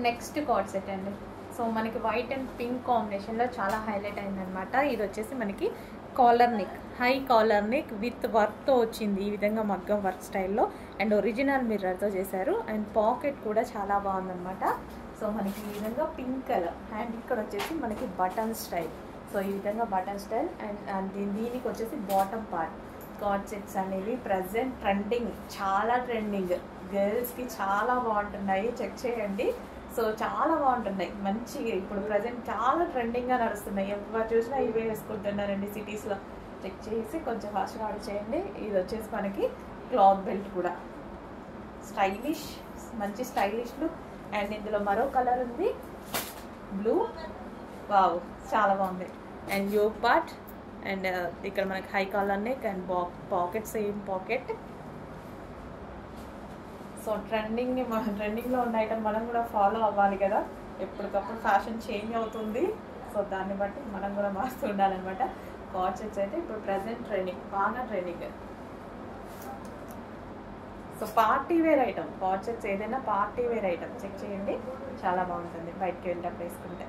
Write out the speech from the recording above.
Next card set అండి. So మనకి white and pink కాంబినేషన్లో చాలా హైలైట్ అయిందనమాట. ఇది వచ్చేసి మనకి collar neck, high collar neck with వర్క్తో వచ్చింది. ఈ విధంగా మగ్గం వర్క్ స్టైల్లో అండ్ ఒరిజినల్ మిర్రర్తో చేశారు. అండ్ పాకెట్ కూడా చాలా బాగుందనమాట. సో మనకి ఈ విధంగా పింక్ కలర్ అండ్ ఇక్కడ వచ్చేసి మనకి బటన్ స్టైల్. సో ఈ విధంగా బటన్ స్టైల్ అండ్ దీనికి వచ్చేసి బాటమ్ పార్ట్. కార్డ్ సెట్స్ అనేవి ప్రజెంట్ ట్రెండింగ్, చాలా ట్రెండింగ్, గర్ల్స్కి చాలా బాగుంటున్నాయి. చెక్ చేయండి. సో చాలా బాగుంటున్నాయి, మంచి ఇప్పుడు ప్రజెంట్ చాలా ట్రెండింగ్గా నడుస్తున్నాయి. ఎవరు చూసినా ఇవే వేసుకుంటున్నారండి సిటీస్లో. చెక్ చేసి కొంచెం ఫాస్ట్గా ఆర్డర్ చేయండి. ఇది వచ్చేసి మనకి క్లాత్ బెల్ట్ కూడా స్టైలిష్, మంచి స్టైలిష్ లుక్. అండ్ ఇందులో మరో కలర్ ఉంది, బ్లూ. వావ్, చాలా బాగుంది. అండ్ యోక్ పార్ట్ అండ్ ఇక్కడ మనకి high collar neck and pocket, same pocket. So ట్రెండింగ్లో ఉన్న ఐటమ్ మనం కూడా ఫాలో అవ్వాలి కదా. ఎప్పటికప్పుడు ఫ్యాషన్ చేంజ్ అవుతుంది. సో దాన్ని బట్టి మనం కూడా మారుతూ ఉండాలన్నమాట. కార్డ్ సెట్స్ అయితే ఇప్పుడు ప్రజెంట్ ట్రెండింగ్, బాగా trending. So party wear item, card sets ఏదైనా పార్టీ వేర్ ఐటమ్ చెక్ చేయండి, చాలా బాగుంటుంది బయటకి వెళ్ళేటప్పుడు వేసుకుంటే.